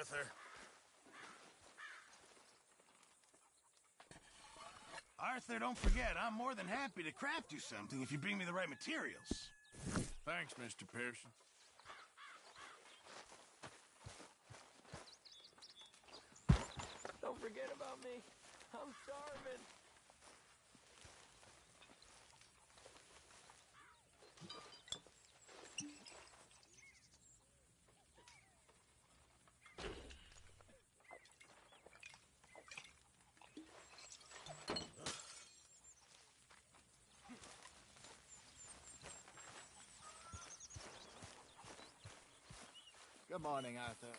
Arthur. Arthur, don't forget, I'm more than happy to craft you something if you bring me the right materials. Thanks, Mr. Pearson. Don't forget about me. I'm starving. Good morning, Arthur.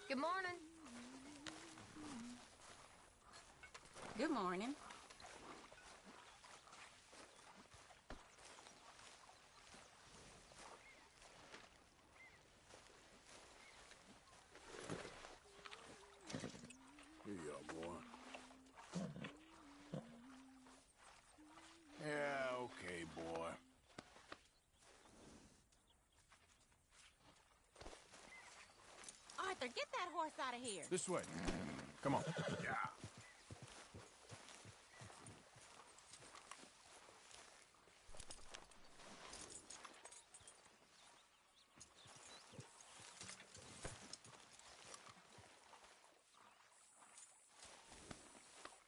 Good morning. Good morning. Here you are, boy. Yeah, okay, boy. Arthur, get that horse out of here. This way. Come on. Yeah.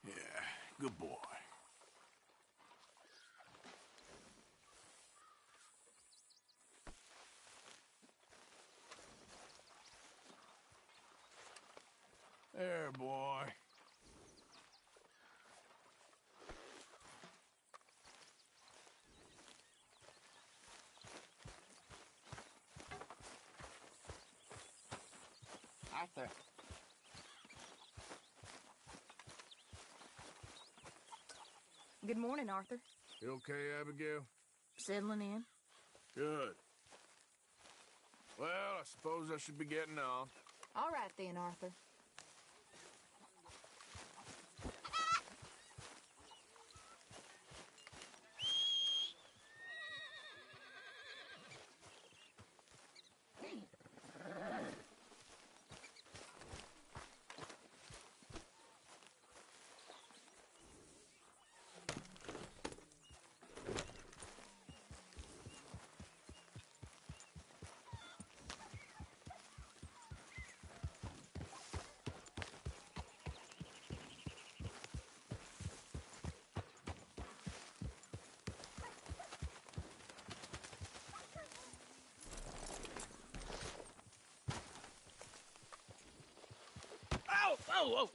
Yeah, good boy. There, boy. Arthur. Good morning, Arthur. You okay, Abigail? Settling in? Good. Well, I suppose I should be getting on. All right then, Arthur. Oh!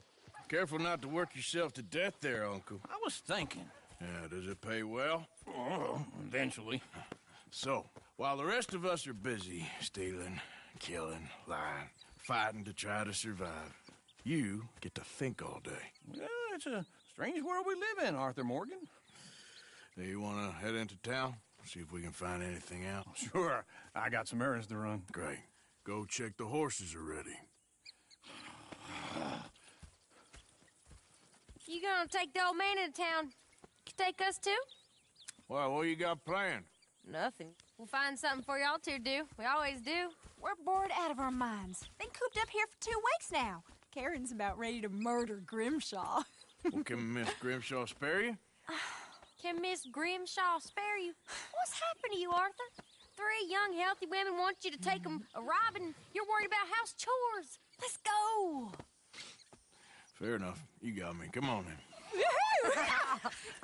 Careful not to work yourself to death there, Uncle. I was thinking. Yeah, does it pay well? Oh, eventually. So, while the rest of us are busy stealing, killing, lying, fighting to try to survive, you get to think all day. Well, it's a strange world we live in, Arthur Morgan. Do you want to head into town? See if we can find anything out? Sure, I got some errands to run. Great. Go check the horses are ready. You gonna take the old man into town? Take us too? Well, what you got planned? Nothing. We'll find something for y'all to do. We always do. We're bored out of our minds. Been cooped up here for 2 weeks now. Karen's about ready to murder Grimshaw. Well, can Miss Grimshaw spare you? Can Miss Grimshaw spare you? What's happened to you, Arthur? 3 young, healthy women want you to take them a robbing. You're worried about house chores. Let's go. Fair enough. You got me. Come on then.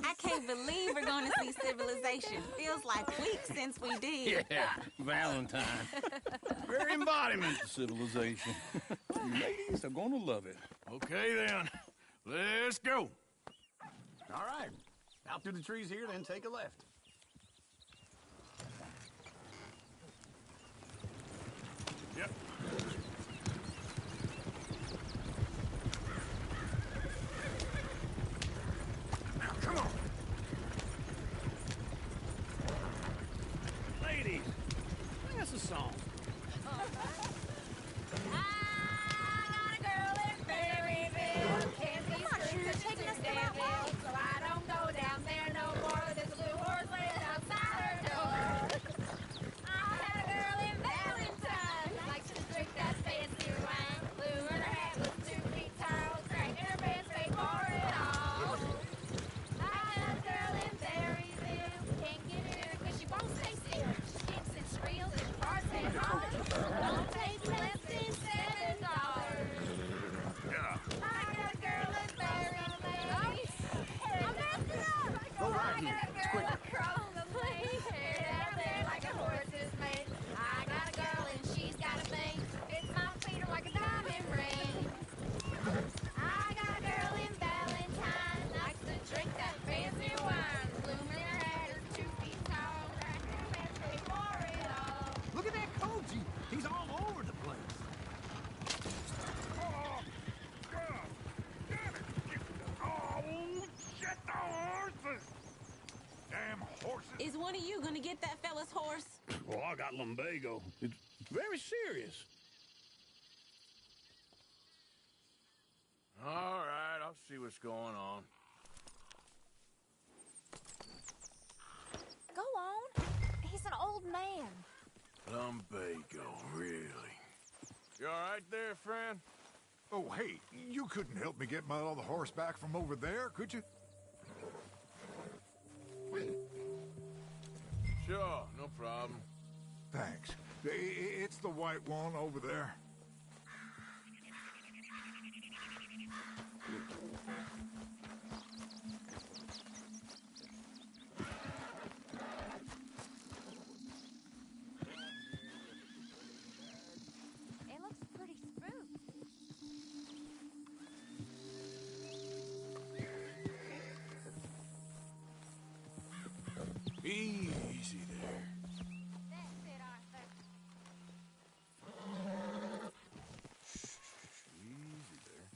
I can't believe we're going to see civilization. Feels like weeks since we did. Yeah, Valentine. Very embodiment of civilization. Ladies are gonna love it. Okay then. Let's go. All right. Out through the trees here, then take a left. Yep. Now, come on. Ladies, sing us a song. Is one of you gonna get that fella's horse? Well, I got lumbago. It's very serious. All right, I'll see what's going on. Go on. He's an old man. Lumbago, really? You all right there, friend? Oh, hey, you couldn't help me get my other horse back from over there, could you? Sure, no problem. Thanks. It's the white one over there. It looks pretty spooked. Easy there. That's it, Arthur. Easy there.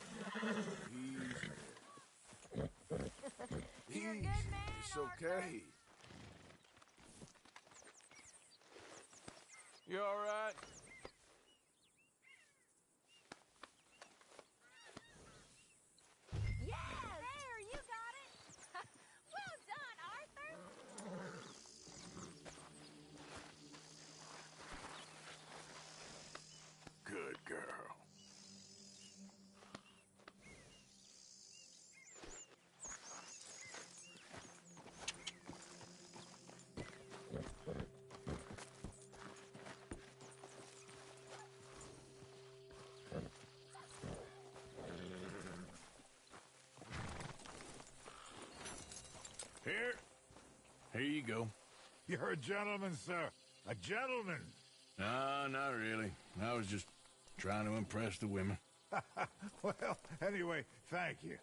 Easy there. You're a good man, It's Arthur. okay. You all right? Yes! There, you got it. Well done, Arthur. Good girl. Here you go. You're a gentleman, sir. A gentleman. No, not really. I was just trying to impress the women. Well, anyway, thank you.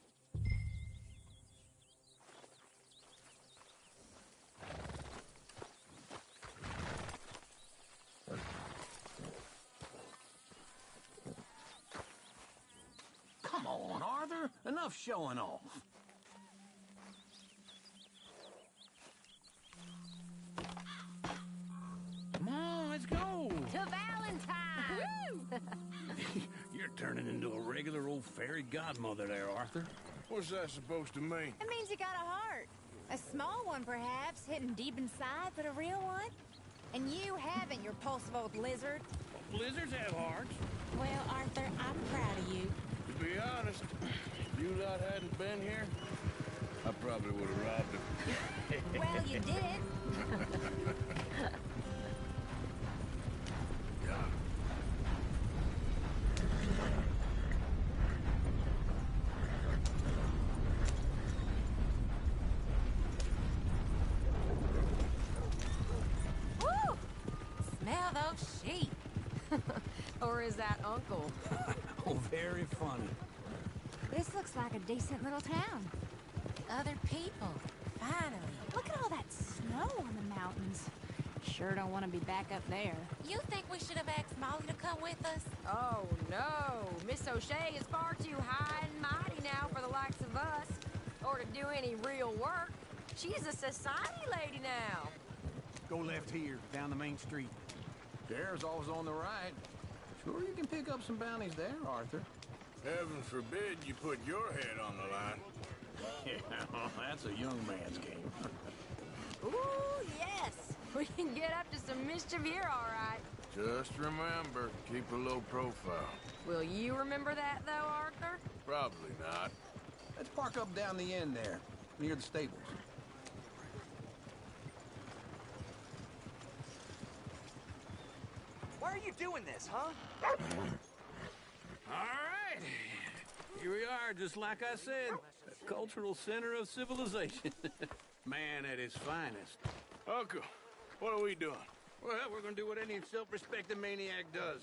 Arthur. Enough showing off. Come on, let's go. To Valentine! You're turning into a regular old fairy godmother there, Arthur. What's that supposed to mean? It means you got a heart. A small one, perhaps, hidden deep inside, but a real one. And you haven't, you repulsive old lizard. Blizzards have hearts. Well, Arthur, I'm proud of you. To be honest, if you lot hadn't been here, I probably would have robbed him. Well, you did. Woo! Smell those sheep. Or is that Uncle? Oh, very funny. This looks like a decent little town. Other people. Finally. Look at all that snow on the mountains. Sure don't want to be back up there. You think we should have asked Molly to come with us? Oh, no. Miss O'Shea is far too high and mighty now for the likes of us. Or to do any real work. She's a society lady now. Go left here, down the main street. There's always on the right. Sure you can pick up some bounties there, Arthur. Heaven forbid you put your head on the line. Yeah, that's a young man's game. Ooh, yes. We can get up to some mischief here, all right. Just remember, keep a low profile. Will you remember that, though, Arthur? Probably not. Let's park up down the end there, near the stables. Why are you doing this, huh? All right. Here we are, just like I said. The cultural center of civilization. Man at his finest. Uncle, what are we doing? Well, we're gonna do what any self-respecting maniac does.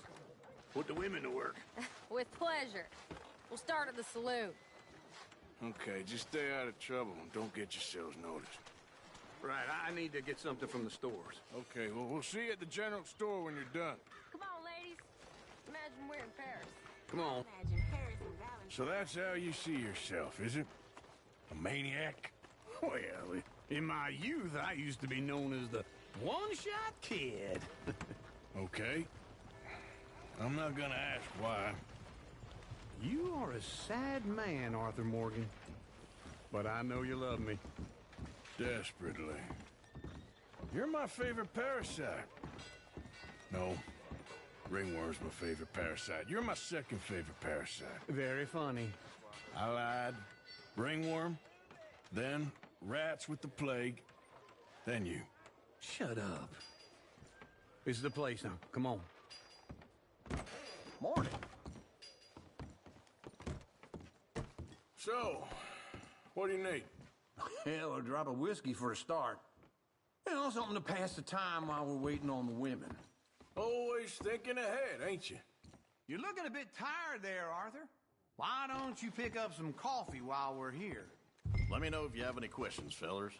Put the women to work. With pleasure. We'll start at the saloon. Okay, just stay out of trouble and don't get yourselves noticed. Right, I need to get something from the stores. Okay, well, we'll see you at the general store when you're done. Come on, ladies. Imagine we're in Paris. Come on. Imagine Paris and Valentine. So that's how you see yourself, is it? A maniac? Well, in my youth, I used to be known as the one-shot kid. Okay. I'm not gonna ask why. You are a sad man, Arthur Morgan. But I know you love me. Desperately. You're my favorite parasite. No. Ringworm's my favorite parasite. You're my second favorite parasite. Very funny. I lied. Ringworm. Then rats with the plague. Then you. Shut up. This is the place now. Come on. Morning. So, what do you need? Hell, a drop of whiskey for a start. You know, something to pass the time while we're waiting on the women. Always thinking ahead, ain't you? You're looking a bit tired there, Arthur. Why don't you pick up some coffee while we're here? Let me know if you have any questions, fellers.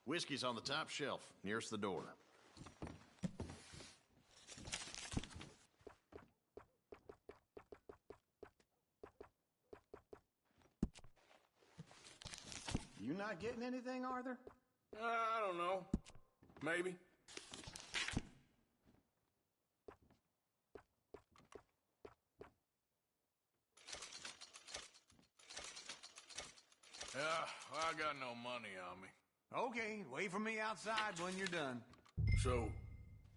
Whiskey's on the top shelf, nearest the door. You not getting anything, Arthur? I don't know. Maybe. Yeah, well, I got no money on me. Okay, wait for me outside when you're done. So,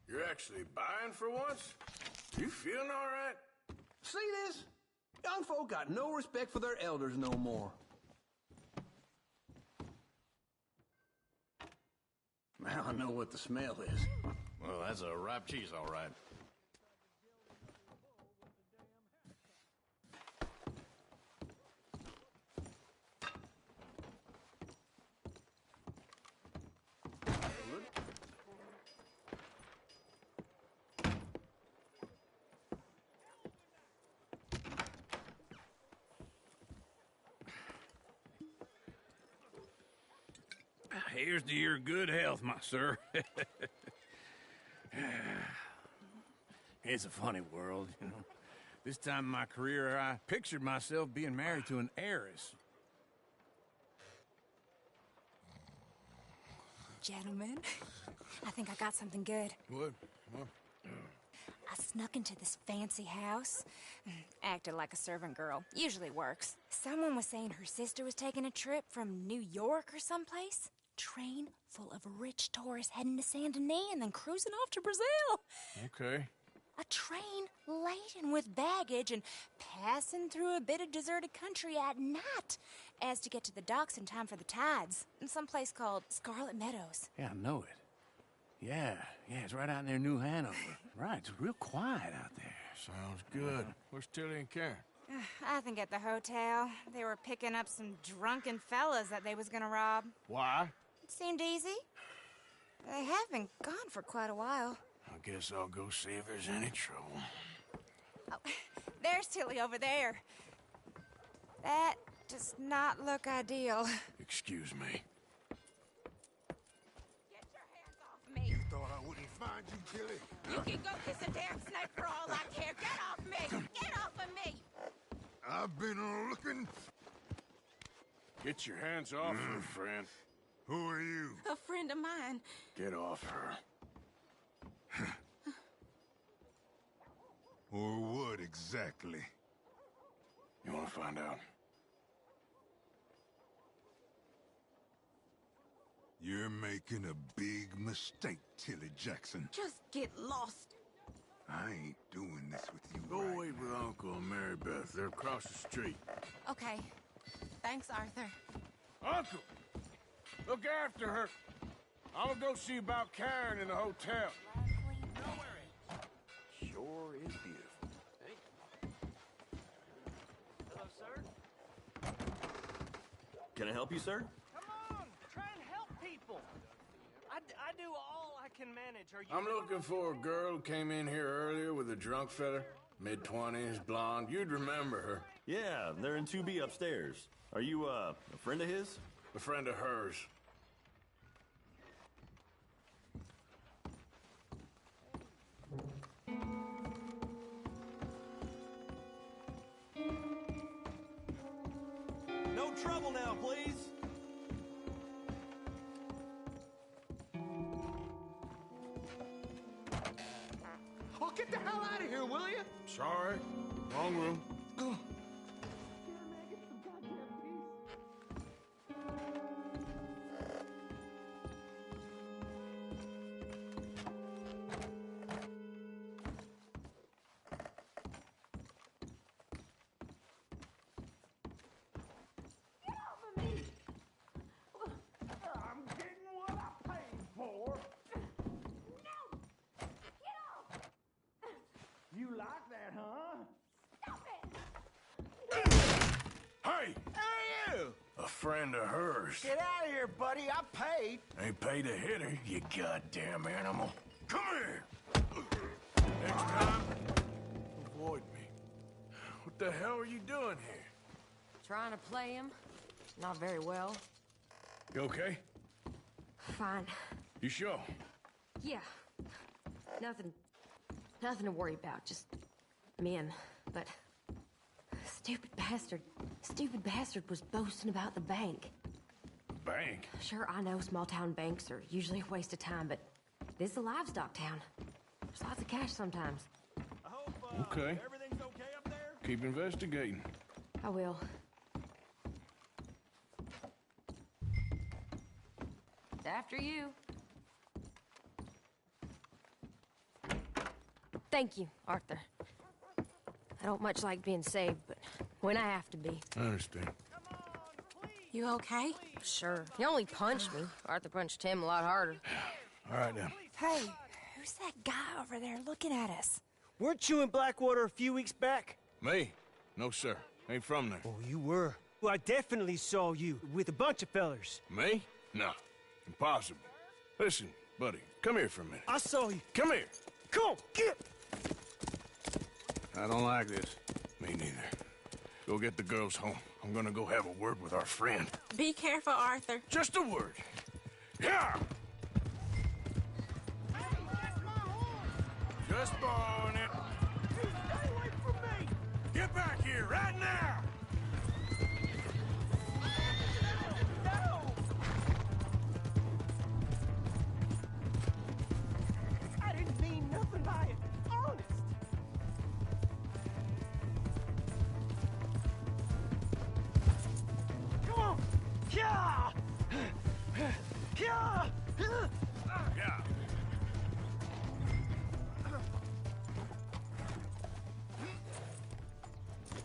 you're actually buying for once? You feeling all right? See this? Young folk got no respect for their elders no more. Now I know what the smell is. Well, that's a ripe cheese, all right. Here's to your good health, my sir. It's a funny world, you know. This time in my career, I pictured myself being married to an heiress. Gentlemen, I think I got something good. What? I snuck into this fancy house. Acted like a servant girl. Usually works. Someone was saying her sister was taking a trip from New York or someplace. Train full of rich tourists heading to Saint Denis and then cruising off to Brazil. Okay. A train laden with baggage and passing through a bit of deserted country at night as to get to the docks in time for the tides in some place called Scarlet Meadows. Yeah, I know it. Yeah, it's right out near New Hanover. Right, it's real quiet out there. Sounds good. Where's Tilly and Karen? I think at the hotel. They were picking up some drunken fellas that they was gonna rob. Why? It seemed easy. They have been gone for quite a while. I guess I'll go see if there's any trouble. Oh, there's Tilly over there. That does not look ideal. Excuse me. Get your hands off me. You thought I wouldn't find you, Tilly? You can go kiss a damn snake for all I care. Get off me! Get off of me! I've been looking. Get your hands off her, friend. Who are you? A friend of mine. Get off her. Or what exactly? You want to find out? You're making a big mistake, Tilly Jackson. Just get lost. I ain't doing this with you. Go wait with Uncle and Mary Beth. They're across the street. Okay. Thanks, Arthur. Uncle! Look after her. I'm gonna go see about Karen in the hotel. Sure is beautiful. Hello, sir. Can I help you, sir? Come on, try and help people. I do all I can manage. Are you? I'm looking for a girl who came in here earlier with a drunk fella. Mid-20s, blonde. You'd remember her. Yeah, they're in 2B upstairs. Are you, a friend of his? A friend of hers. No trouble now, please. Oh, get the hell out of here, will you? Sorry. Wrong room. You like that, huh? Hey! Hey, you! A friend of hers. Get out of here, buddy. I paid. Ain't paid to hit her, you goddamn animal. Come here! Next time, avoid me. What the hell are you doing here? Trying to play him. Not very well. You okay? Fine. You sure? Yeah. Nothing to worry about. Just men. But stupid bastard was boasting about the bank. Bank? Sure, I know small town banks are usually a waste of time, but this is a livestock town. There's lots of cash sometimes. I hope, Okay. everything's okay up there? Keep investigating. I will. It's after you. Thank you, Arthur. I don't much like being saved, but when I have to be. I understand. You okay? Sure. He only punched me. Arthur punched him a lot harder. All right, now. Hey, who's that guy over there looking at us? Weren't you in Blackwater a few weeks back? Me? No, sir. Ain't from there. Oh, you were. Well, I definitely saw you with a bunch of fellers. Me? No. Impossible. Listen, buddy, come here for a minute. I saw you. Come here. Come on, get! I don't like this. Me neither. Go get the girls home. I'm gonna go have a word with our friend. Be careful, Arthur. Just a word. Yeah! Just borrowing it. Stay away from me! Get back here, right now! No! I didn't mean nothing by it. Honest. Come on. Yeah! Yeah! Yeah.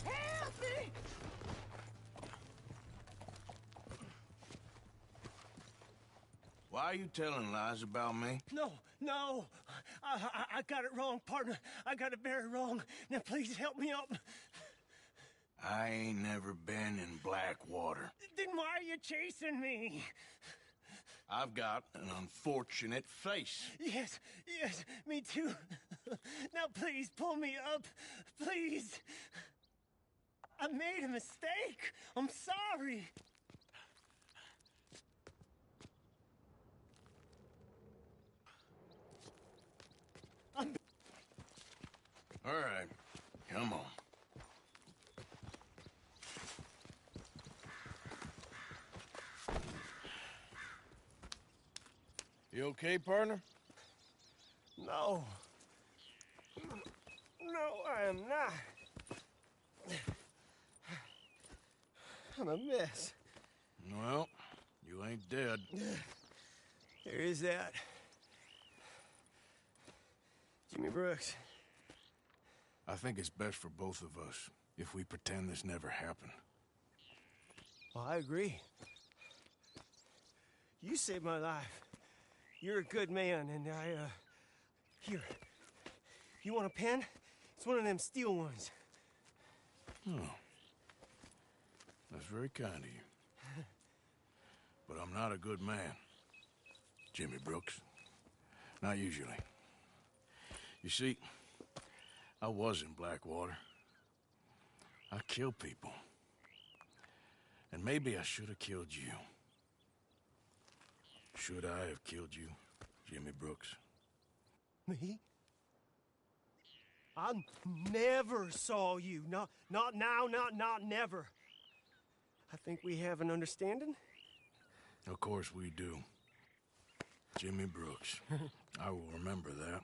Help me! Why are you telling lies about me? No. I got it wrong, partner. I got it very wrong. Now, please help me up. I ain't never been in Blackwater. Then why are you chasing me? I've got an unfortunate face. Yes, me too. Now, please, pull me up. Please. I made a mistake. I'm sorry. All right, come on. You okay, partner? No. No, I am not. I'm a mess. Well, you ain't dead. There is that. Jimmy Brooks. I think it's best for both of us if we pretend this never happened. Well, I agree. You saved my life. You're a good man, and here. You want a pen? It's one of them steel ones. Oh. That's very kind of you. But I'm not a good man, Jimmy Brooks. Not usually. You see, I was in Blackwater. I killed people. And maybe I should have killed you. Should I have killed you, Jimmy Brooks? Me? I never saw you. Not now, not never. I think we have an understanding. Of course we do. Jimmy Brooks. I will remember that.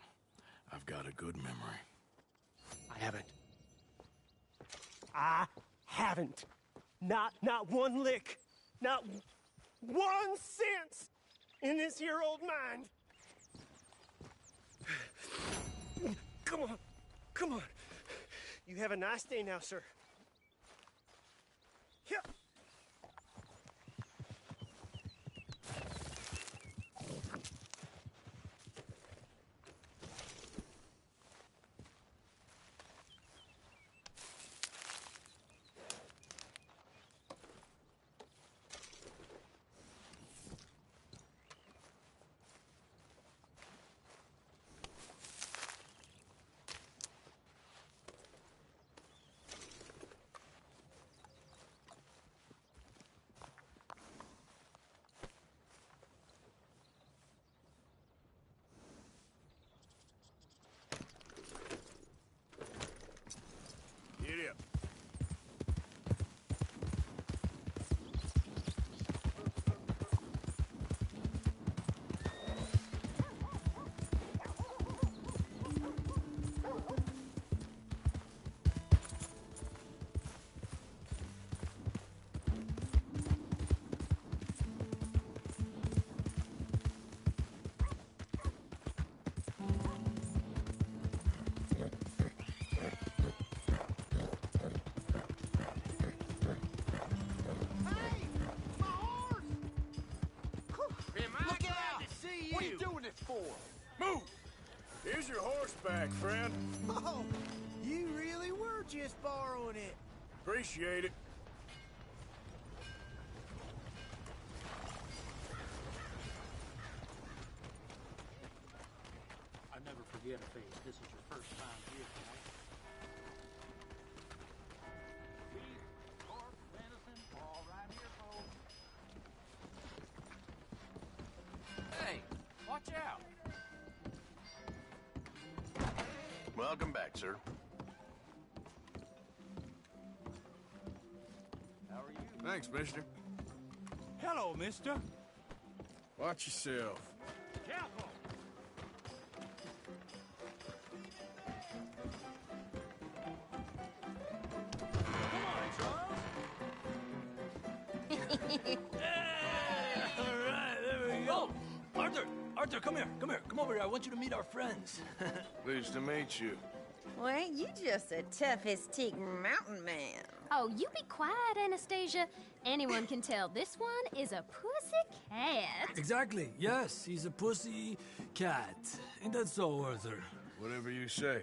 I've got a good memory. I haven't. Not one lick. Not 1 cent in this here old mind. Come on. You have a nice day now, sir. Here. Get up. Move! Here's your horseback, friend. Oh, you really were just borrowing it. Appreciate it. I never forget a face. This is your first time here, right? Beef, pork, venison, all right here, folks. Hey, watch out. Welcome back, sir. Thanks, mister. Hello, mister. Watch yourself. Careful. All right, there we go. Arthur, come here. Come over here. I want you to meet our friends. Pleased to meet you. Well, ain't you just a tough-as-teak mountain man? Oh, you be quiet, Anastasia. Anyone can tell this one is a pussy cat. Exactly. Yes, he's a pussy cat. Ain't that so, Arthur? Whatever you say.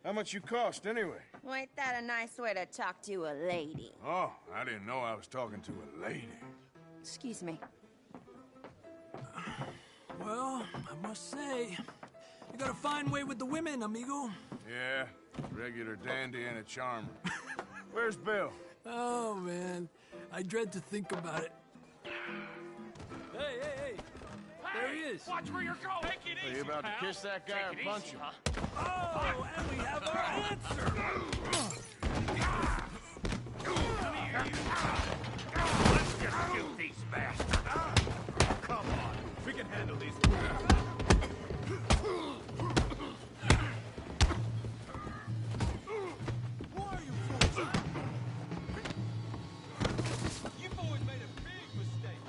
How much you cost, anyway? Well, ain't that a nice way to talk to a lady? Oh, I didn't know I was talking to a lady. Excuse me. Well, I must say, you got a fine way with the women, amigo. Yeah, regular dandy and a charmer. Where's Bill? Oh, man. I dread to think about it. Hey! There he is. Watch where you're going. Take it easy, Are you about to pal. kiss that guy or punch him? Oh, and we have our answer. Come here, you. Let's just shoot these bastards. Come on. We can handle these. Who are you fools? You boys made a big mistake.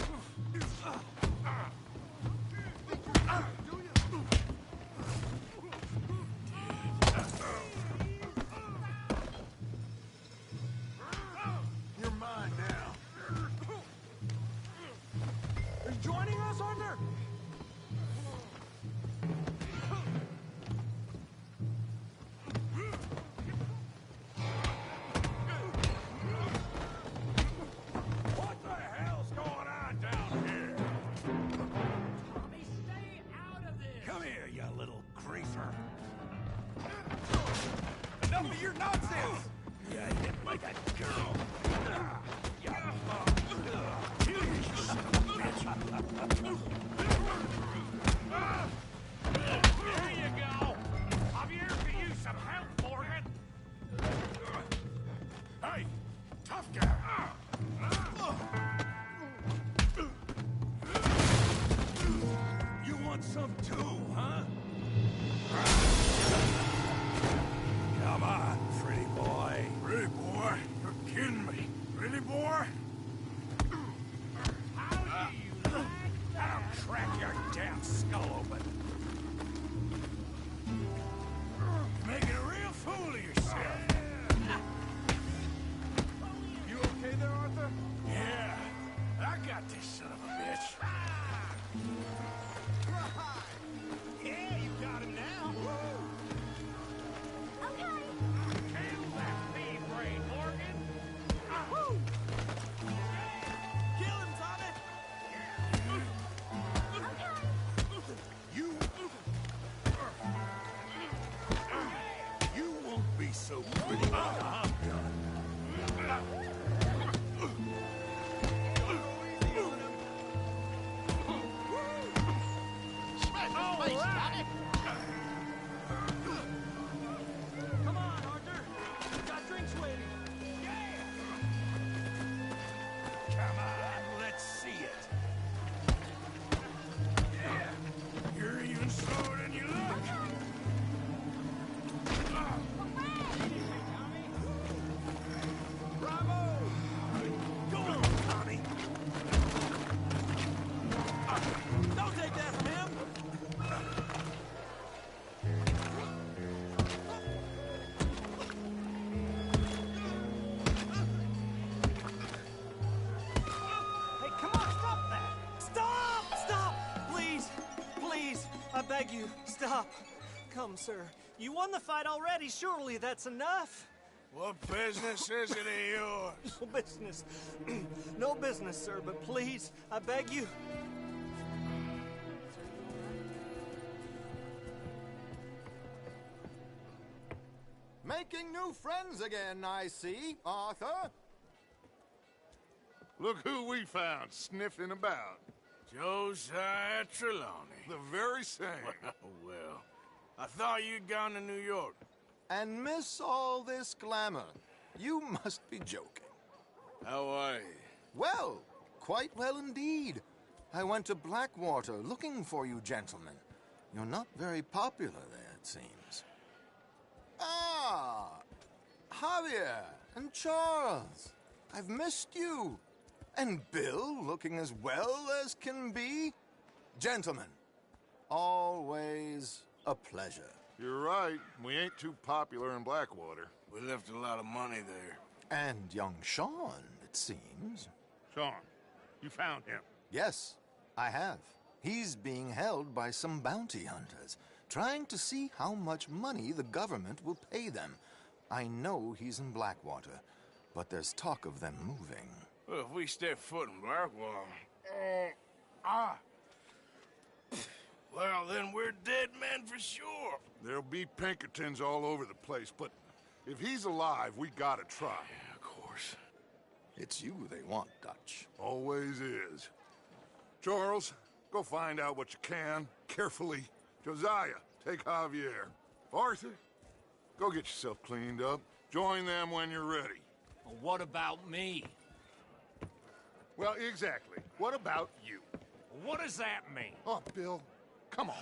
You're mine now. Are you joining us, Arthur? What the hell's going on down here? Tommy, stay out of this. Come here, you little creeper. Enough of your nonsense. You hit like a girl. There you go. I'm here to use some help, Morgan. Hey, tough guy. You want some too, huh? Come on, pretty boy. Pretty boy, you're kidding me. Pretty boy? How do you like that? I'll crack your damn skull open. You're making a real fool of yourself. You okay there, Arthur? Yeah, I got this son of a bitch. Yeah, you got him now. Okay. Kill that feed brain, Morgan. Kill him, Tommy! You won't be so pretty. Come on, Arthur. We got drinks waiting. Come on, let's see it. Yeah, you're even slower than you look. Bravo! Go on, Tommy. Don't take that from him. Hey, come on, stop that! Stop! Stop! Please, I beg you, stop. Come, sir. You won the fight already. Surely that's enough. What business is it of yours? No business. No business, sir, but please, I beg you. Making new friends again, I see, Arthur. Look who we found sniffing about. Josiah Trelawney. The very same. Well, I thought you'd gone to New York. And miss all this glamour. You must be joking. How are you? Well, quite well indeed. I went to Blackwater looking for you gentlemen. You're not very popular there, it seems. Ah! Javier and Charles. I've missed you. And Bill looking as well as can be. Gentlemen, always a pleasure. You're right. We ain't too popular in Blackwater. We left a lot of money there. And young Sean, it seems. Sean, you found him? Yes, I have. He's being held by some bounty hunters, trying to see how much money the government will pay them. I know he's in Blackwater, but there's talk of them moving. Well, if we step foot in Blackwater... Well, then we're dead men for sure. There'll be Pinkertons all over the place, but if he's alive, we gotta try. Yeah, of course. It's you they want, Dutch. Always is. Charles, go find out what you can, carefully. Josiah, take Javier. Arthur, go get yourself cleaned up. Join them when you're ready. Well, what about me? Well, exactly. What about you? What does that mean? Oh, Bill, come on.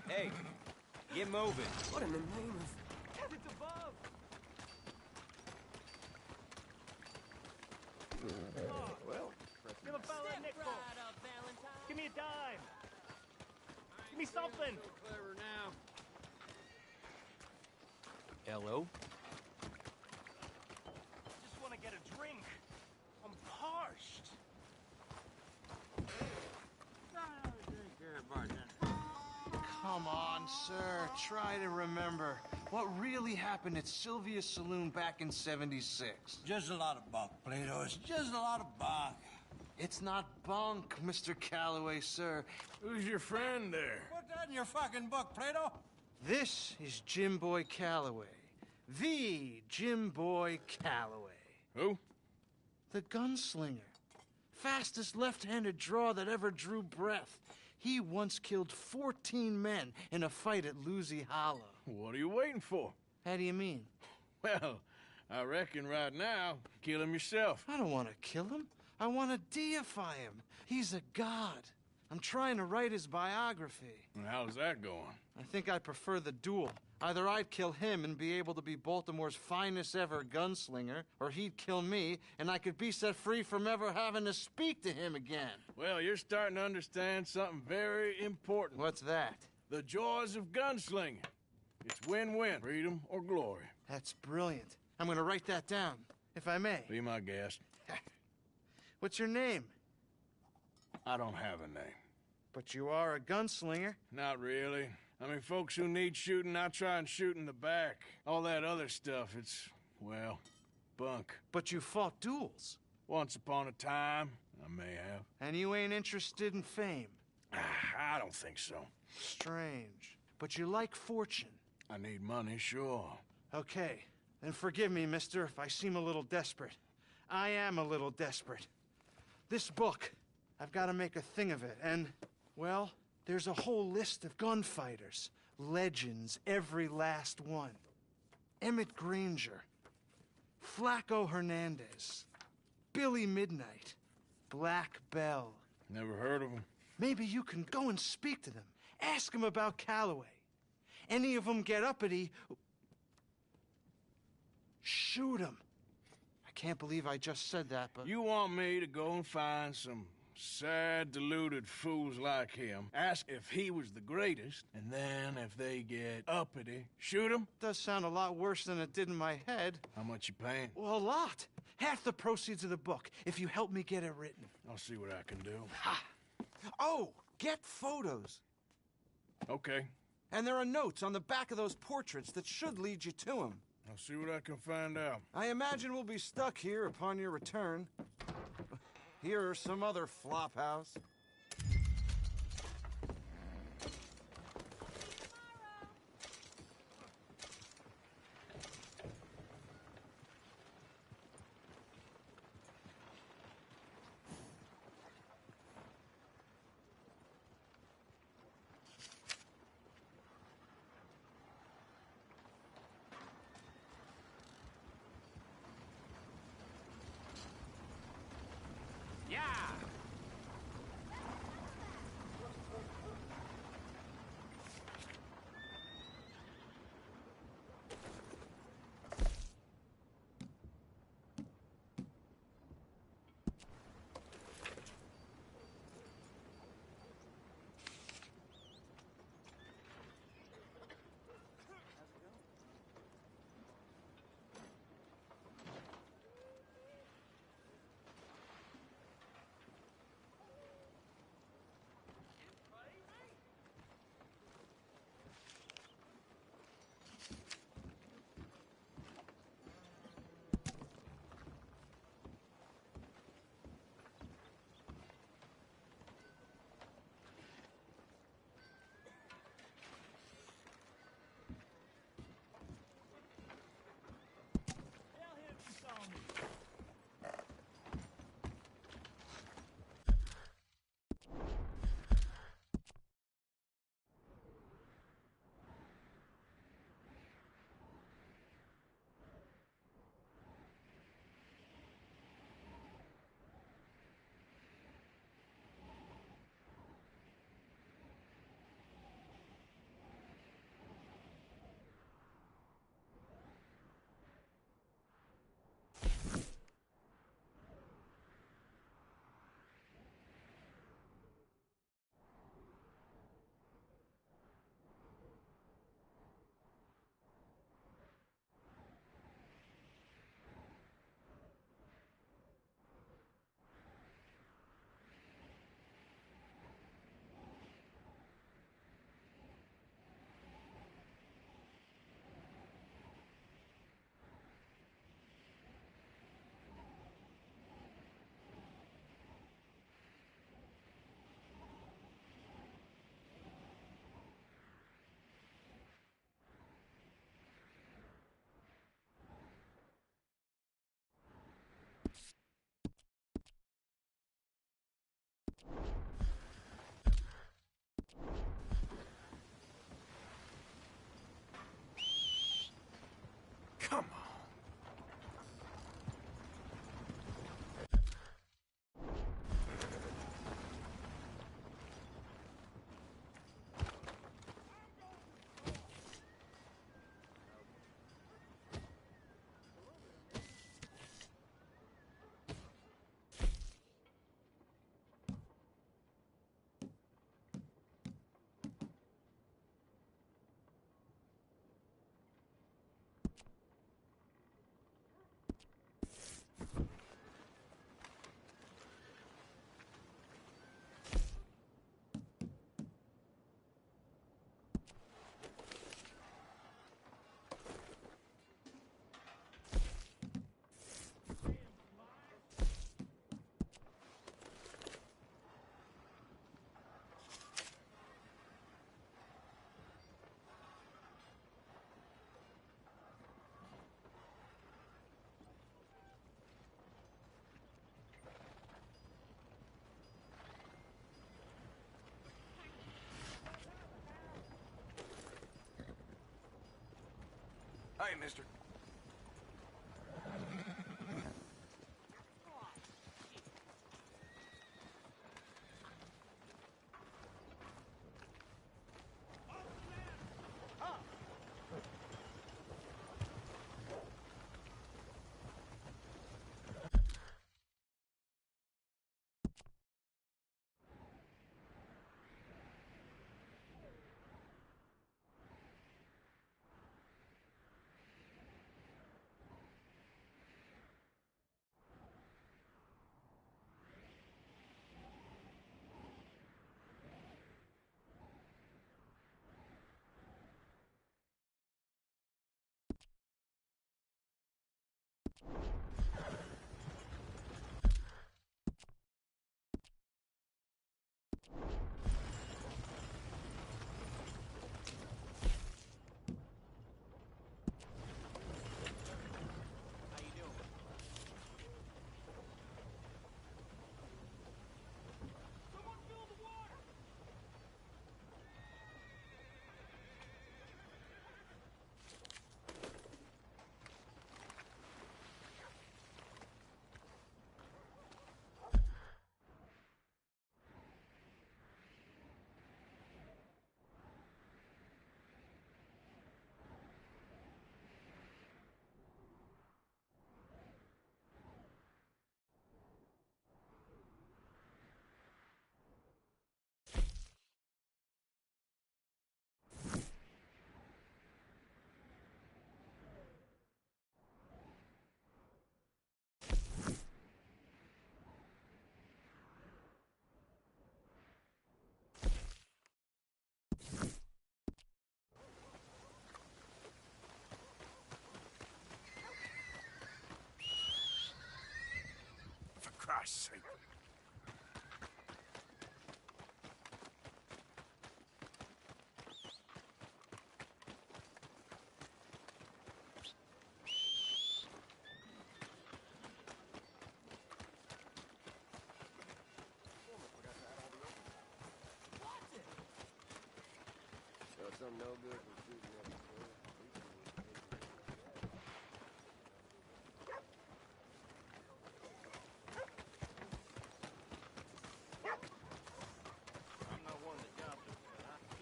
Hey, get moving. What in the name of... It's above! Well, Give a fella a nickel. Give me a dime. Give me something. Clever now. Hello? Just want to get a drink. I'm parched. Come on, sir. Try to remember. What really happened at Sylvia's Saloon back in '76? Just a lot of bunk, Plato. It's just a lot of bunk. It's not bunk, Mr. Calloway, sir. Who's your friend there? Put that in your fucking book, Plato. This is Jim Boy Calloway. The Jim Boy Calloway. Who? The gunslinger. Fastest left-handed draw that ever drew breath. He once killed 14 men in a fight at Lucy Hollow. What are you waiting for? How do you mean? Well, I reckon right now, kill him yourself. I don't want to kill him. I want to deify him. He's a god. I'm trying to write his biography. And how's that going? I think I prefer the duel. Either I'd kill him and be able to be Baltimore's finest ever gunslinger, or he'd kill me and I could be set free from ever having to speak to him again. Well, you're starting to understand something very important. What's that? The joys of gunslinging. It's win-win, freedom or glory. That's brilliant. I'm going to write that down, if I may. Be my guest. What's your name? I don't have a name. But you are a gunslinger. Not really. I mean, folks who need shooting, I try and shoot in the back. All that other stuff, it's, well, bunk. But you fought duels. Once upon a time, I may have. And you ain't interested in fame. I don't think so. Strange. But you like fortune. I need money, sure. Okay. Then forgive me, mister, if I seem a little desperate. I am a little desperate. This book, I've got to make a thing of it, and, well, there's a whole list of gunfighters. Legends, every last one. Emmett Granger. Flaco Hernandez. Billy Midnight. Black Bell. Never heard of them. Maybe you can go and speak to them. Ask them about Calloway. Any of them get uppity, shoot them. I can't believe I just said that, but... You want me to go and find some sad, deluded fools like him, ask if he was the greatest, and then if they get uppity, shoot him? Does sound a lot worse than it did in my head. How much you paying? Well, a lot. Half the proceeds of the book, if you help me get it written. I'll see what I can do. Ha! Oh, get photos. Okay. And there are notes on the back of those portraits that should lead you to him. I'll see what I can find out. I imagine we'll be stuck here upon your return. Here or some other flophouse. Come on. Hey, mister. For Christ's sake. Some no good from shooting at the I'm not one that got to.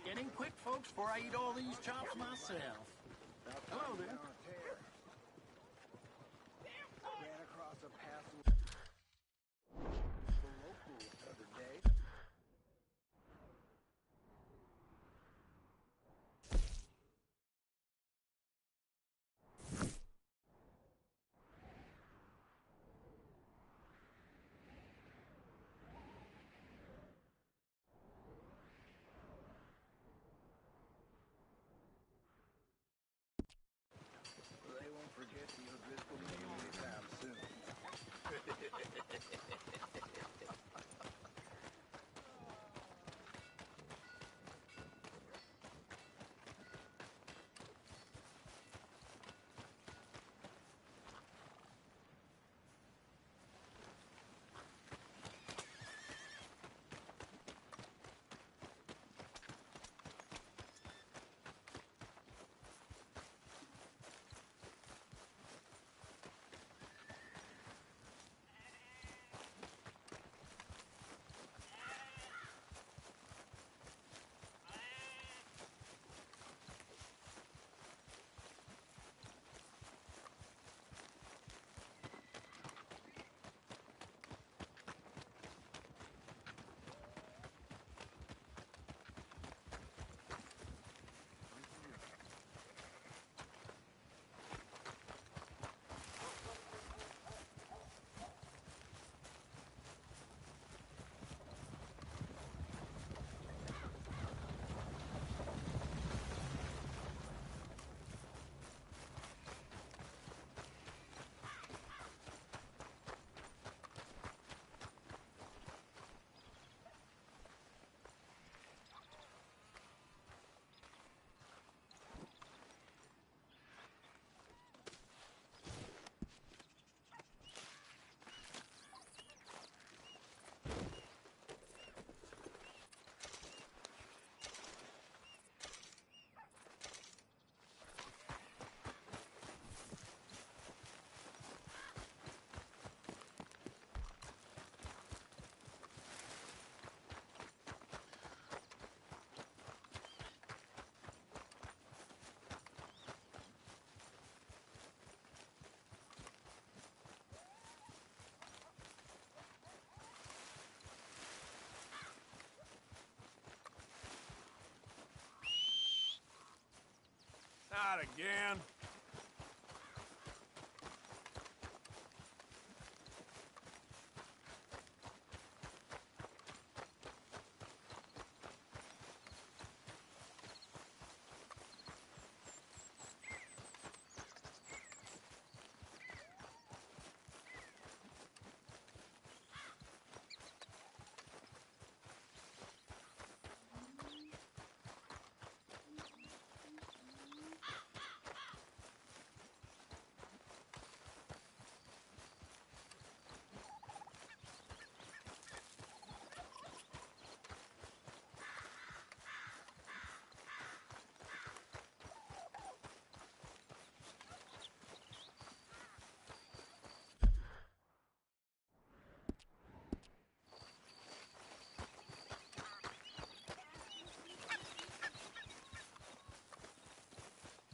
Get in quick, folks, before I eat all these chops myself. Hello there. ran across a passing local the other day. They won't forget the O'Driscoll name anytime soon. Not again.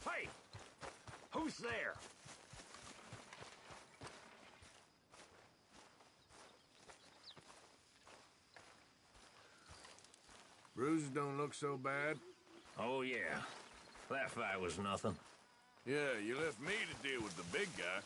Hey! Who's there? Bruises don't look so bad. Oh, yeah. That fight was nothing. Yeah, you left me to deal with the big guy.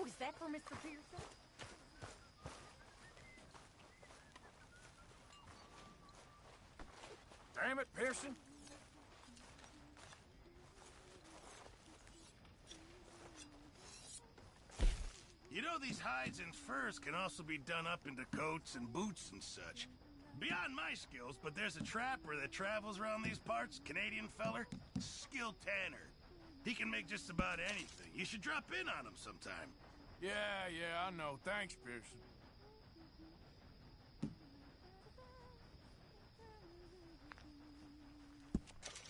is that for Mr. Pearson? Damn it, Pearson. You know, these hides and furs can also be done up into coats and boots and such. Beyond my skills, but there's a trapper that travels around these parts, Canadian feller, skilled tanner. He can make just about anything. You should drop in on him sometime. Yeah, I know. Thanks, Pearson.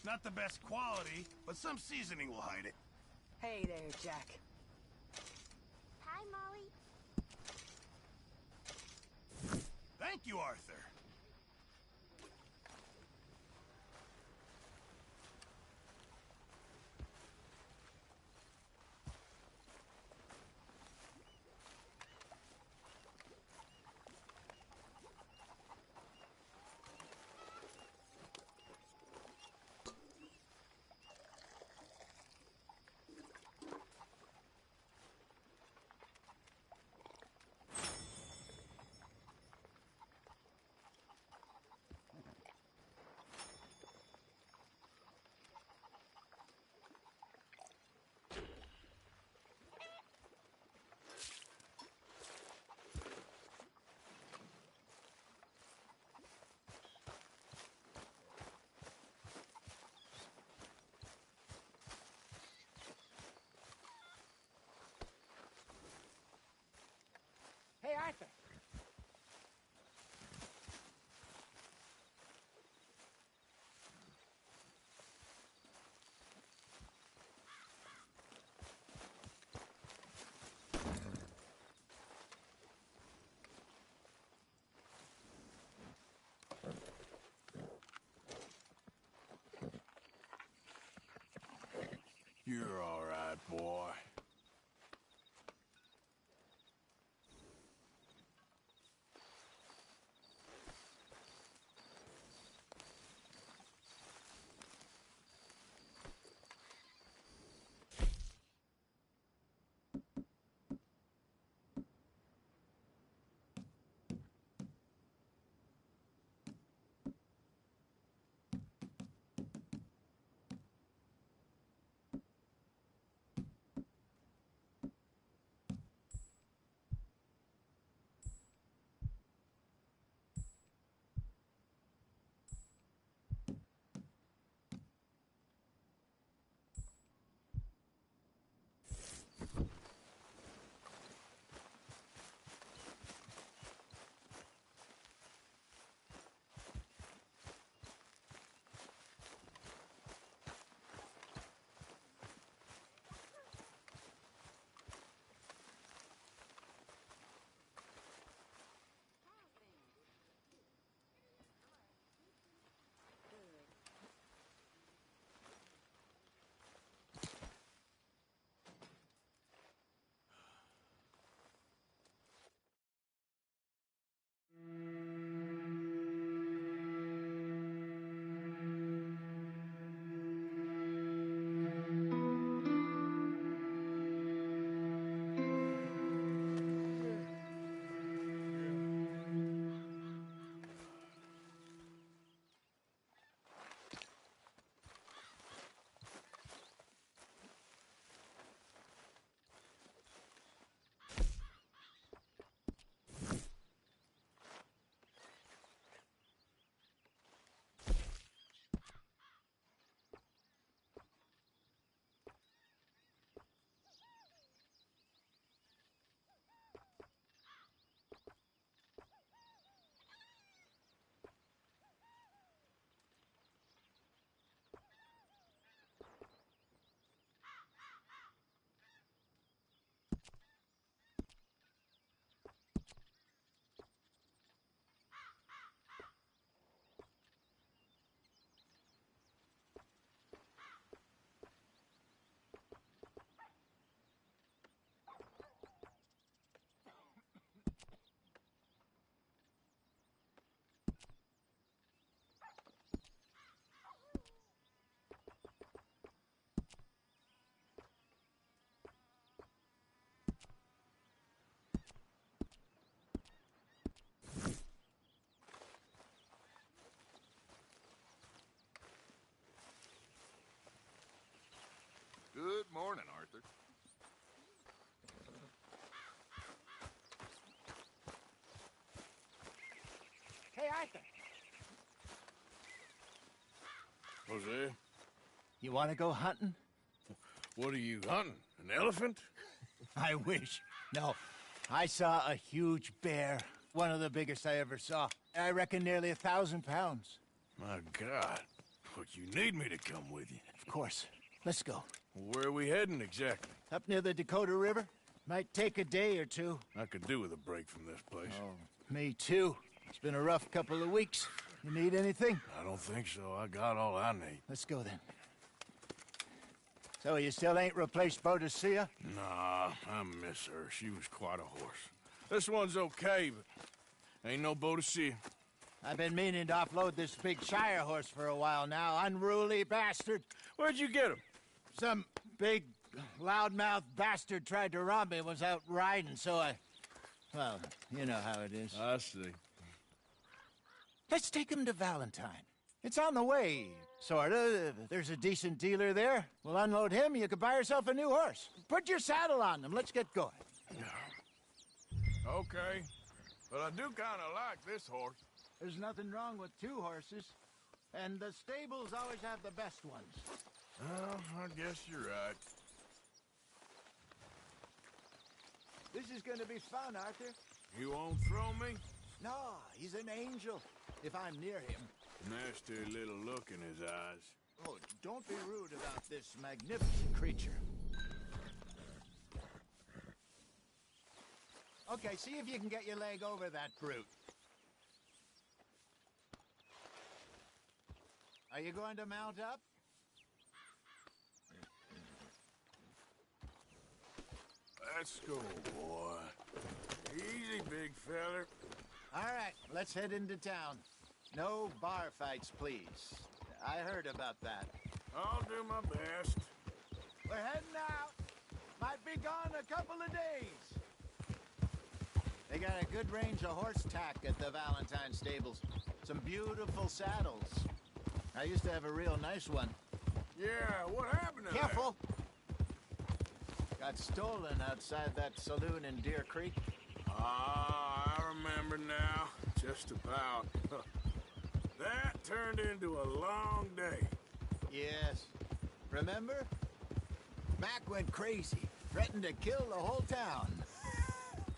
Not the best quality, but some seasoning will hide it. Hey there, Jack. Hi, Molly. Thank you, Arthur. Hey, Arthur. You're all right, boy. Arthur. Jose? You want to go hunting? What are you hunting? An elephant? I wish. No. I saw a huge bear. One of the biggest I ever saw. I reckon nearly 1,000 pounds. My God. But you need me to come with you. Of course. Let's go. Where are we heading exactly? Up near the Dakota River. Might take a day or two. I could do with a break from this place. Oh, me too. It's been a rough couple of weeks. You need anything? I don't think so. I got all I need. Let's go then. So you still ain't replaced Boadicea? Nah, I miss her. She was quite a horse. This one's okay, but ain't no Boadicea. I've been meaning to offload this big Shire horse for a while now. Unruly bastard. Where'd you get him? Some big, loudmouth bastard tried to rob me and was out riding, so I... Well, you know how it is. I see. Let's take him to Valentine. It's on the way, sorta. There's a decent dealer there. We'll unload him, you could buy yourself a new horse. Put your saddle on them, let's get going. Okay, but I do kind of like this horse. There's nothing wrong with two horses, and the stables always have the best ones. Well, I guess you're right. This is gonna be fun, Arthur. You won't throw me? No, he's an angel, if I'm near him. Nasty little look in his eyes. Oh, don't be rude about this magnificent creature. Okay, see if you can get your leg over that brute. Are you going to mount up? Let's go, boy. Easy, big feller. All right, let's head into town. No bar fights, please. I heard about that. I'll do my best. We're heading out. Might be gone a couple of days. They got a good range of horse tack at the Valentine stables. Some beautiful saddles. I used to have a real nice one. Yeah, what happened to that? Careful! Got stolen outside that saloon in Deer Creek. Ah, I remember now. Just about. That turned into a long day. Yes. Remember? Mac went crazy, threatened to kill the whole town.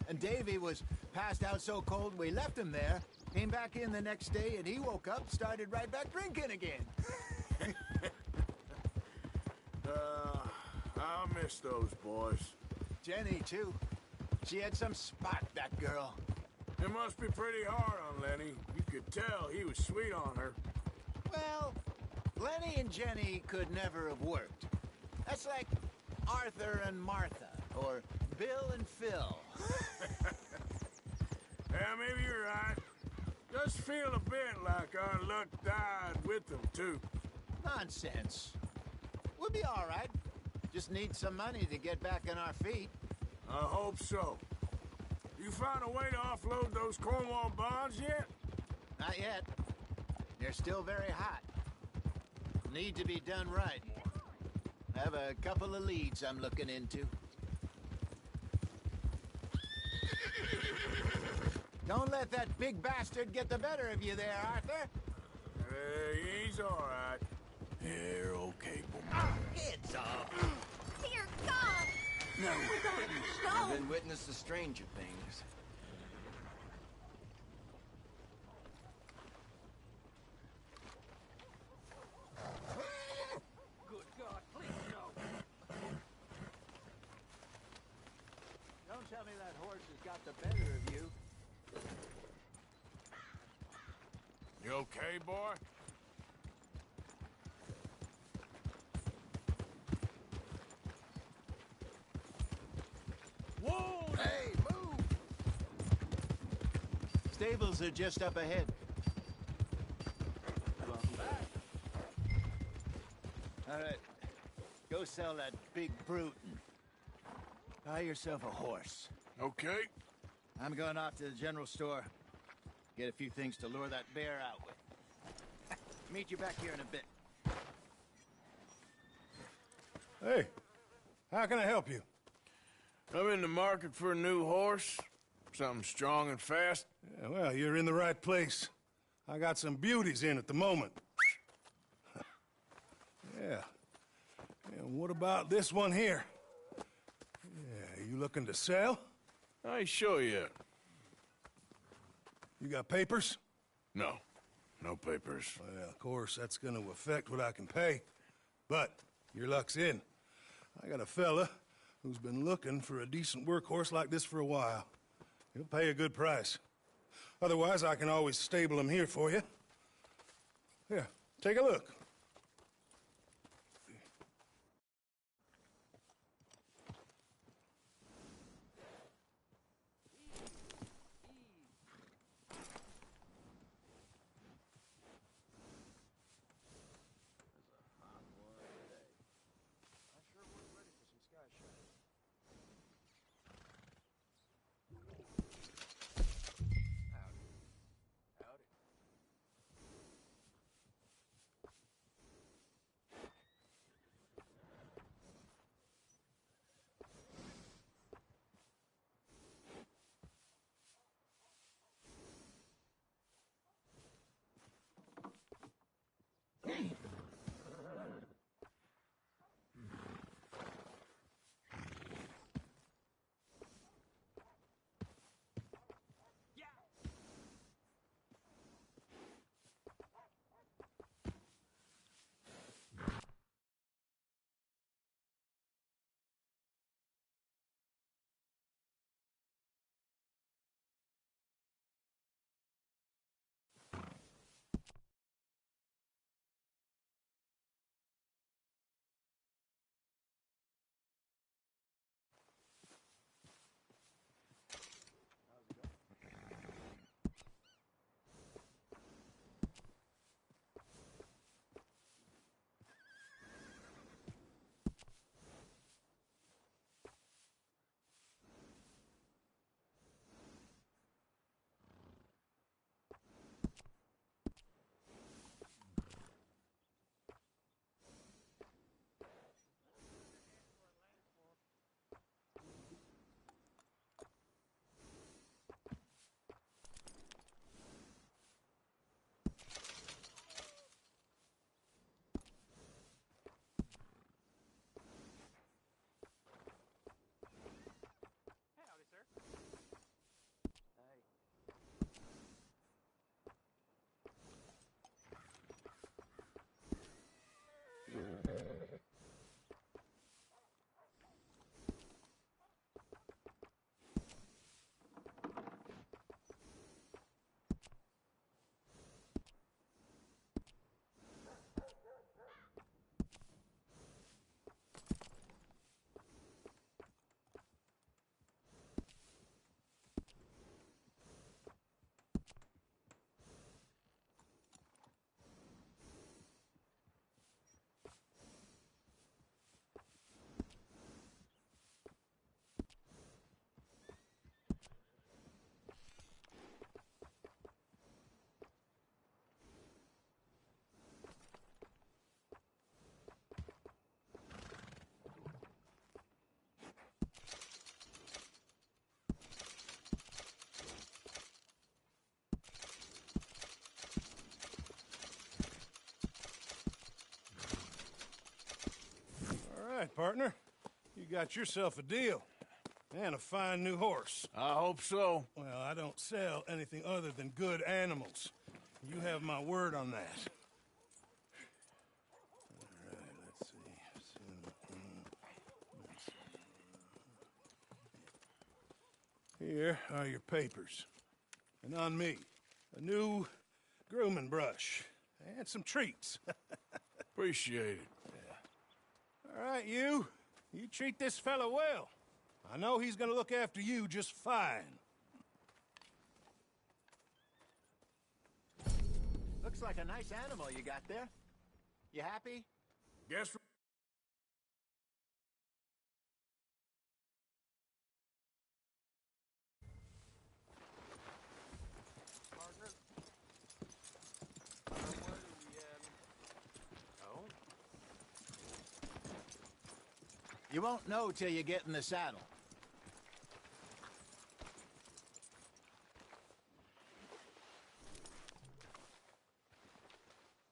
And Davy was passed out so cold we left him there, came back in the next day, and he woke up, started right back drinking again. I miss those boys. Jenny, too. She had some spot, that girl. It must be pretty hard on Lenny. You could tell he was sweet on her. Well, Lenny and Jenny could never have worked. That's like Arthur and Martha, or Bill and Phil. Yeah, maybe you're right. Just feel a bit like our luck died with them, too. Nonsense. We'll be all right. Just need some money to get back on our feet. I hope so. You found a way to offload those Cornwall bonds yet? Not yet. They're still very hot. Need to be done right. I have a couple of leads I'm looking into. Don't let that big bastard get the better of you there, Arthur. He's all right. You're okay, boy. Heads off. Dear God! No. No! I've been witness to stranger things. Good God, please no. Don't tell me that horse has got the better of you. You okay, boy? Whoa! Hey, move! Stables are just up ahead. Welcome back. All right, go sell that big brute and buy yourself a horse. Okay. I'm going off to the general store. Get a few things to lure that bear out with. Meet you back here in a bit. Hey, how can I help you? I'm in the market for a new horse. Something strong and fast. Yeah, well, you're in the right place. I got some beauties in at the moment. Yeah. And what about this one here? Yeah, you looking to sell? I ain't sure yet. You got papers? No. No papers. Well, of course, that's gonna affect what I can pay. But your luck's in. I got a fella who's been looking for a decent workhorse like this for a while. He'll pay a good price. Otherwise, I can always stable him here for you. Here, take a look. All right, partner. You got yourself a deal. And a fine new horse. I hope so. Well, I don't sell anything other than good animals. You have my word on that. All right, let's see. Here are your papers. And on me, a new grooming brush. And some treats. Appreciate it. All right, you treat this fella well. I know he's gonna look after you just fine. Looks like a nice animal you got there. You happy? Guess. You won't know till you get in the saddle.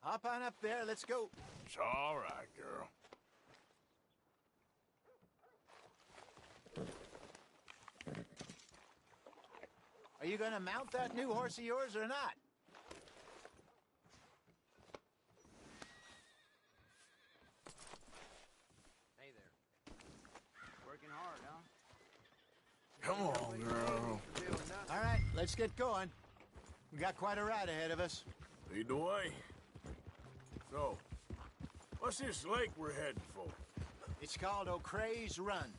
Hop on up there, let's go. It's all right, girl. Are you gonna mount that new horse of yours or not? Hey there. Working hard, huh? Come on, girl. All right, let's get going. We got quite a ride ahead of us. Lead the way. So, what's this lake we're heading for? It's called O'Creagh's Run,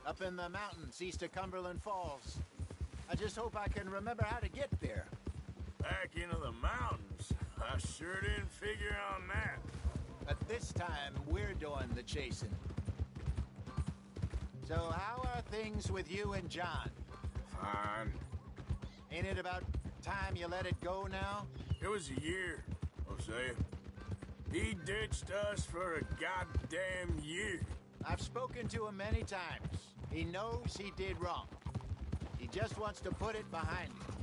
up in the mountains east of Cumberland Falls. I just hope I can remember how to get there. Back into the mountains? I sure didn't figure on that. But this time, we're doing the chasing. So how are things with you and John? Fine. Ain't it about time you let it go now? It was a year, Hosea. He ditched us for a goddamn year. I've spoken to him many times. He knows he did wrong. He just wants to put it behind him.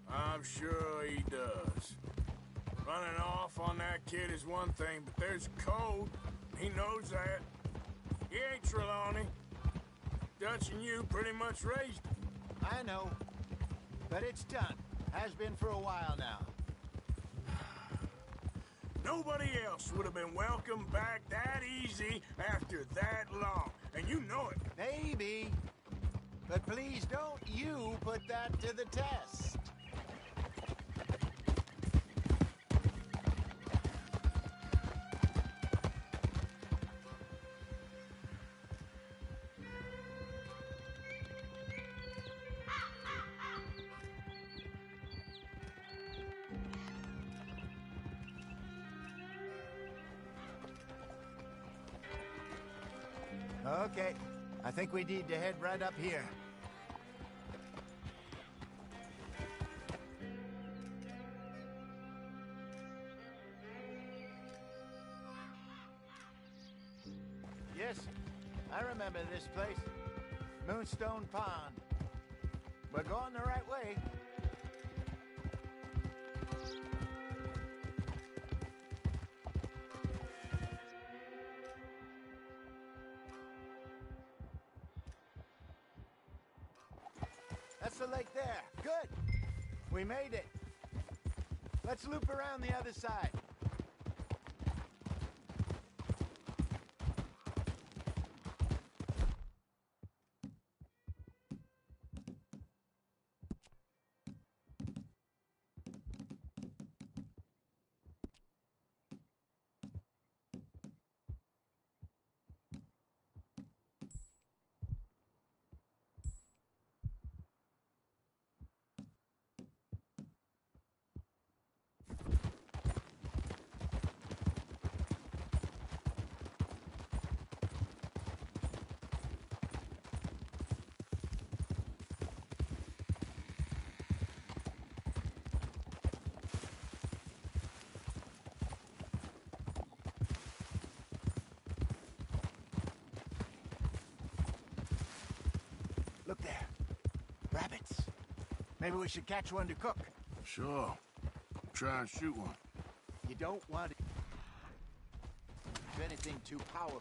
I'm sure he does. Running off on that kid is one thing, but there's code. He knows that. He ain't Trelawney. Dutch and you pretty much raised him. I know. But it's done. Has been for a while now. Nobody else would have been welcomed back that easy after that long. And you know it. Maybe. But please don't you put that to the test. Okay, I think we need to head right up here. Yes, I remember this place. Moonstone Pond. We're going the right way. That's the lake there. Good. We made it. Let's loop around the other side. Look there. Rabbits. Maybe we should catch one to cook. Sure. Try and shoot one. You don't want it. If anything too powerful.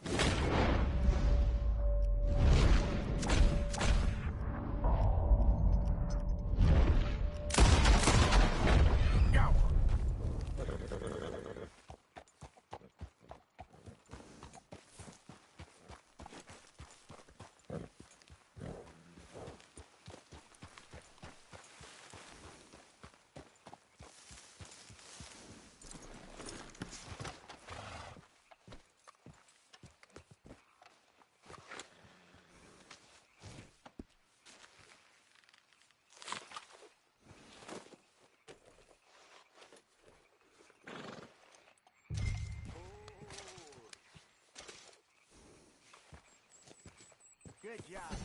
Good job.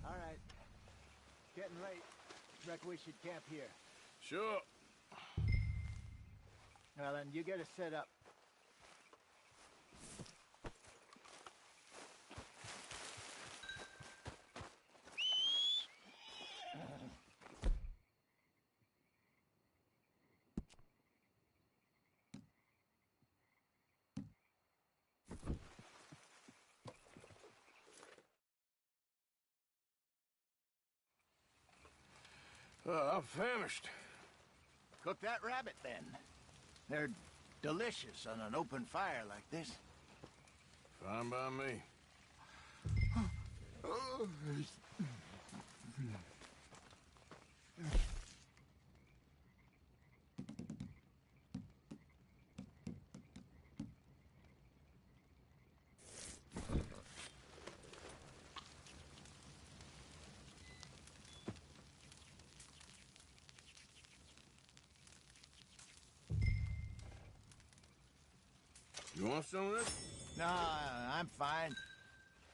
All right. It's getting late. Reckon we should camp here. Sure. Well, then you get us set up. I'm famished. Cook that rabbit, then. They're delicious on an open fire like this. Fine by me. You want some of this? No, I'm fine.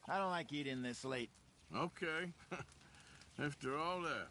I don't like eating this late. Okay. After all that.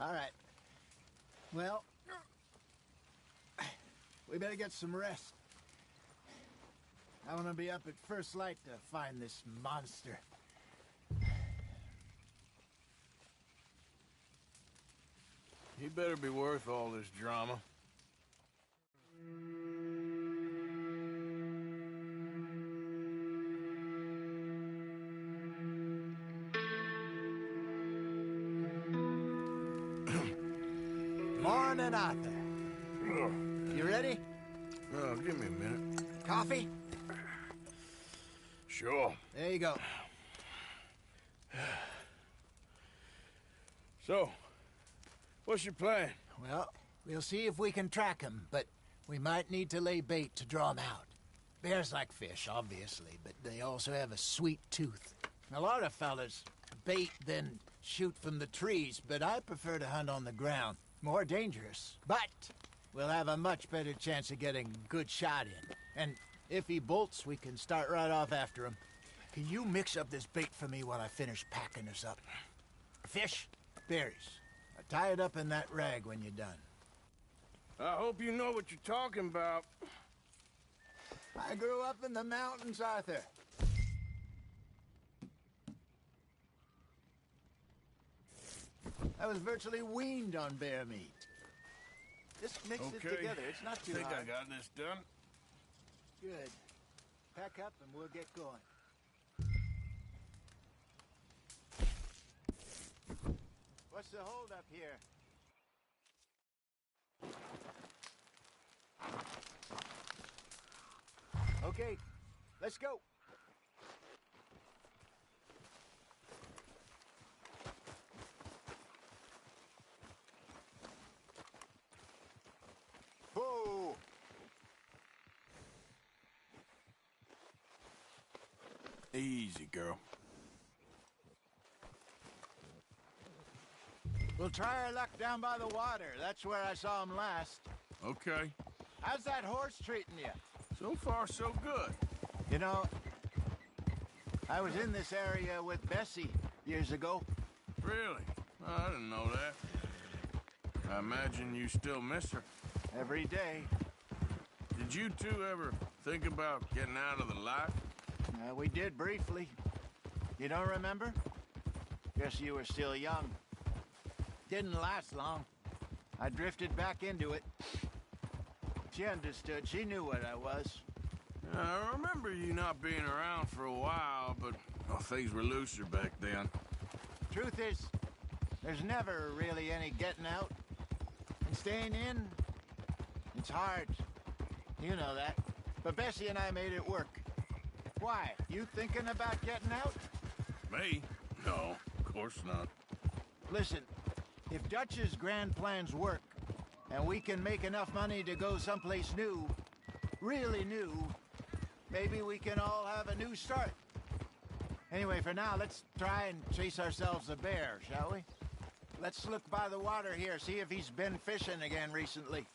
All right. Well, we better get some rest. I want to be up at first light to find this monster. He better be worth all this drama. Morning, Arthur. You ready? Oh, give me a minute. Coffee? Sure. There you go. So, what's your plan? Well, we'll see if we can track him, but we might need to lay bait to draw him out. Bears like fish, obviously, but they also have a sweet tooth. A lot of fellas bait, then shoot from the trees, but I prefer to hunt on the ground. More dangerous, but we'll have a much better chance of getting a good shot in. And if he bolts, we can start right off after him. Can you mix up this bait for me while I finish packing this up? Fish, berries. Tie it up in that rag when you're done. I hope you know what you're talking about. I grew up in the mountains, Arthur. I was virtually weaned on bear meat. Just mix it together. It's not too hard. I think I got this done. Good. Pack up and we'll get going. What's the holdup here? Okay, let's go. Whoa! Easy, girl. We'll try our luck down by the water. That's where I saw him last. Okay. How's that horse treating you? So far, so good. You know, I was in this area with Bessie years ago. Really? Oh, I didn't know that. I imagine you still miss her. Every day. Did you two ever think about getting out of the life? We did briefly. You don't remember? Guess you were still young. Didn't last long. I drifted back into it. She understood. She knew what I was. I remember you not being around for a while, but things were looser back then. Truth is, there's never really any getting out. And staying in, it's hard. You know that. But Bessie and I made it work. Why? You thinking about getting out? Me? No, of course not. Listen, if Dutch's grand plans work, and we can make enough money to go someplace new, really new, maybe we can all have a new start. Anyway, for now, let's try and chase ourselves a bear, shall we? Let's look by the water here, see if he's been fishing again recently.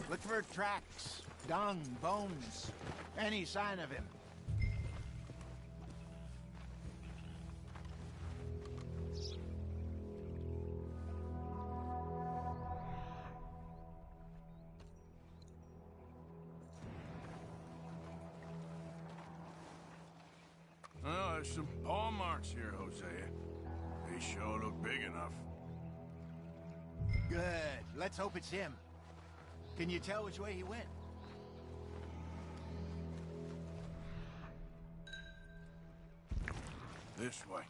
Look for tracks, dung, bones, any sign of him. Well, there's some paw marks here, Hosea. They sure look big enough. Good. Let's hope it's him. Can you tell which way he went? This way.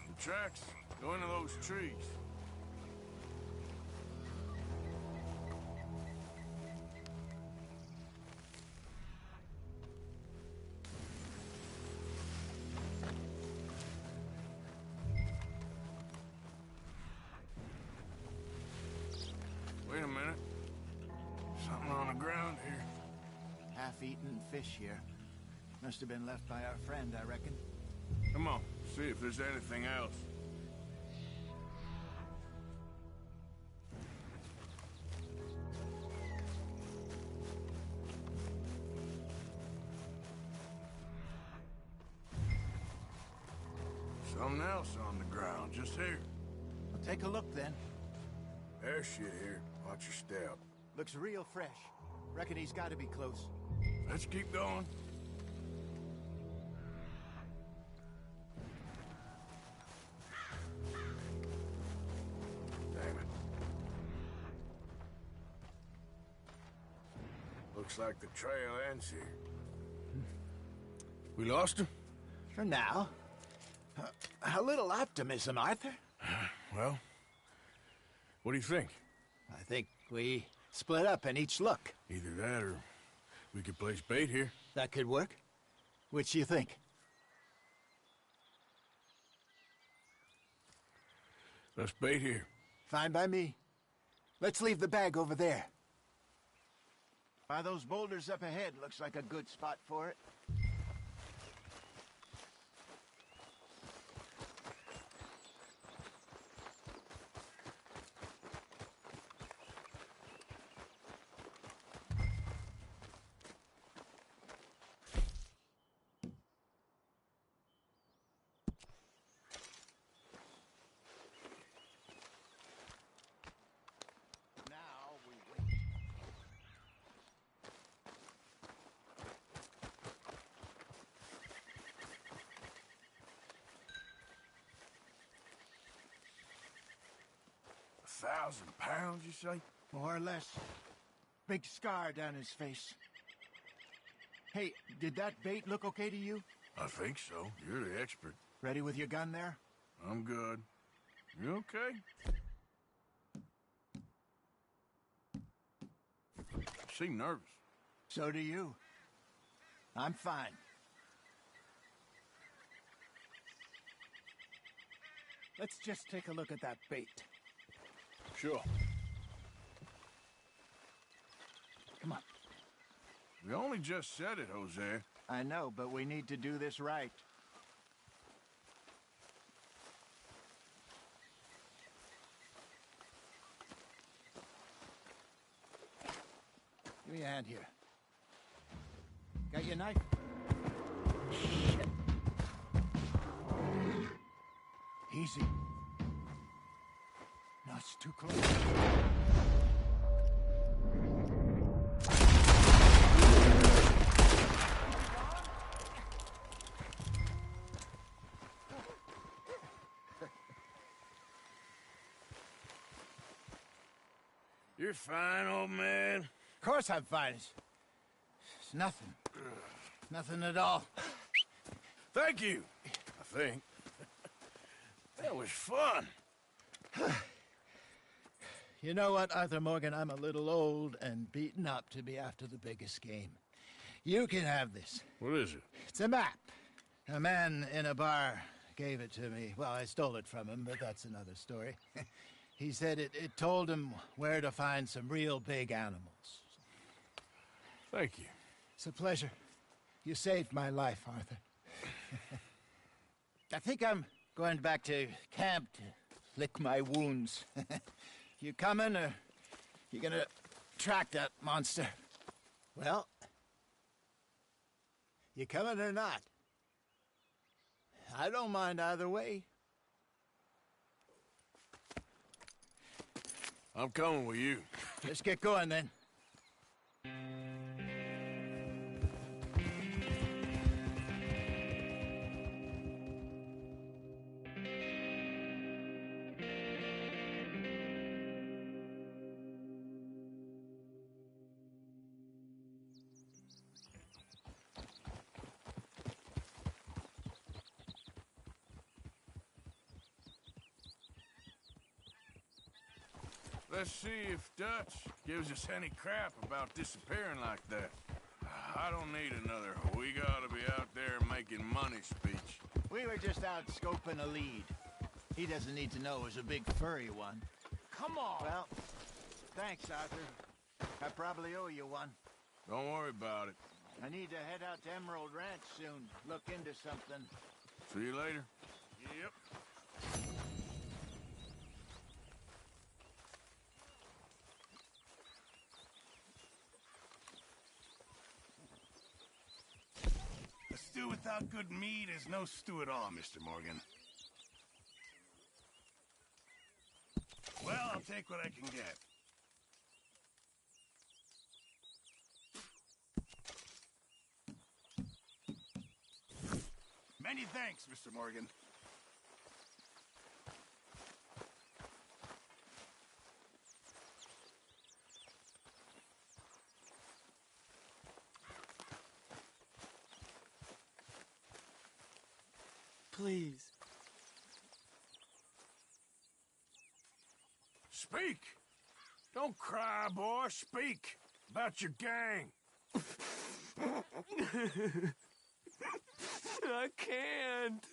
The tracks go into those trees. Wait a minute. Something on the ground here. Half-eaten fish here. Must have been left by our friend, I reckon. Come on, see if there's anything else. Something else on the ground, just here. Well, take a look then. There's shit here. Watch your step. Looks real fresh. Reckon he's got to be close. Let's keep going. Damn it. Looks like the trail ends here. We lost him? For now. A little optimism, Arthur. Well, what do you think? I think we split up and each look. Either that or we could place bait here. That could work. Which do you think? Let's bait here. Fine by me. Let's leave the bag over there. By those boulders up ahead, looks like a good spot for it. £1,000, you say? More or less. Big scar down his face. Hey, did that bait look okay to you? I think so. You're the expert. Ready with your gun there? I'm good. You okay? You seem nervous. So do you. I'm fine. Let's just take a look at that bait. Sure. Come on. We only just said it, Jose. I know, but we need to do this right. Give me a hand here. Got your knife? Shit. Easy. No, it's too close. You're fine, old man. Of course I'm fine. It's nothing. Nothing at all. Thank you, I think. That was fun. You know what, Arthur Morgan? I'm a little old and beaten up to be after the biggest game. You can have this. What is it? It's a map. A man in a bar gave it to me. Well, I stole it from him, but that's another story. He said it told him where to find some real big animals. Thank you. It's a pleasure. You saved my life, Arthur. I think I'm going back to camp to lick my wounds. You coming, or you gonna track that monster? Well, you coming or not? I don't mind either way. I'm coming with you. Let's get going, then. Let's see if Dutch gives us any crap about disappearing like that. I don't need another "we gotta be out there making money" speech. We were just out scoping a lead. He doesn't need to know it was a big furry one. Come on! Well, thanks, Arthur. I probably owe you one. Don't worry about it. I need to head out to Emerald Ranch soon. Look into something. See you later. Yep. A stew without good meat is no stew at all, Mr. Morgan. Well, I'll take what I can get. Many thanks, Mr. Morgan. Please. Speak! Don't cry, boy. Speak about your gang. I can't.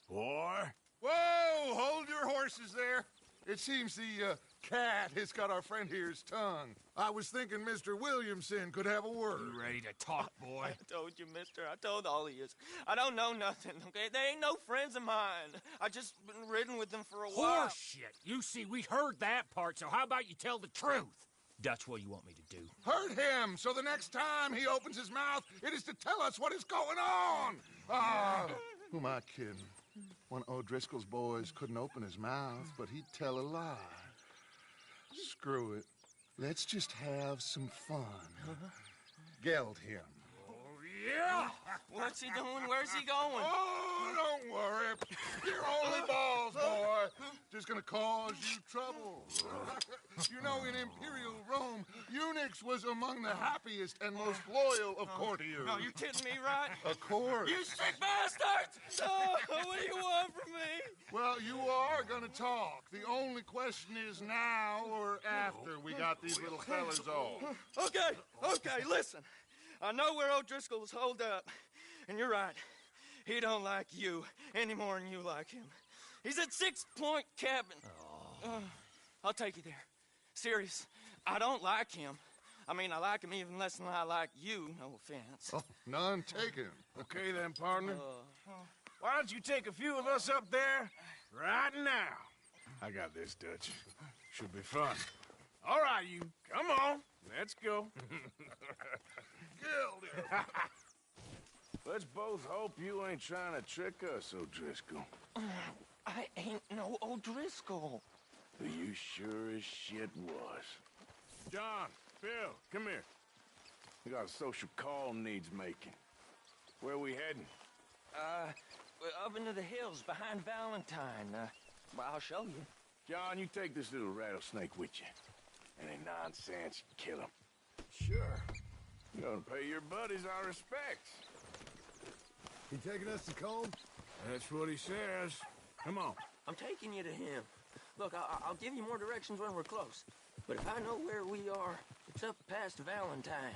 Boy. Whoa! Hold your horses there. It seems the cat has got our friend here's tongue. I was thinking Mr. Williamson could have a word. You ready to talk, boy? I told you, mister. I told all of you. I don't know nothing, okay? They ain't no friends of mine. I just been ridden with them for a while. Horseshit. You see, we heard that part, so how about you tell the truth? Dutch, what do you want me to do? Hurt him, so the next time he opens his mouth, it is to tell us what is going on. Ah, who am I kidding? One of O'Driscoll's boys couldn't open his mouth, but he'd tell a lie. Screw it. Let's just have some fun. Geld him. Yeah! What's he doing? Where's he going? Oh, don't worry. You're only balls, boy. Just gonna cause you trouble. You know, in Imperial Rome, eunuchs was among the happiest and most loyal of courtiers. No, you kidding me, right? Of course. You sick bastards! Oh, what do you want from me? Well, you are gonna talk. The only question is now or after we got these little fellas off. Okay, listen. I know where O'Driscoll's holed up, and you're right. He don't like you any more than you like him. He's at 6 Point Cabin. I'll take you there. Serious, I don't like him. I mean, I like him even less than I like you, no offense. Oh, none taken. Okay then, partner. Why don't you take a few of us up there right now? I got this, Dutch. Should be fun. All right, you. Come on. Let's go. Let's both hope you ain't trying to trick us, O'Driscoll. I ain't no O'Driscoll. You sure as shit was. John, Phil, come here. We got a social call needs making. Where we heading? We're up into the hills behind Valentine. Well, I'll show you. John, you take this little rattlesnake with you. Any nonsense, kill him. Sure. Gonna pay your buddies our respects. He taking us to Combe? That's what he says. Come on. I'm taking you to him. Look, I'll give you more directions when we're close. But if I know where we are, it's up past Valentine.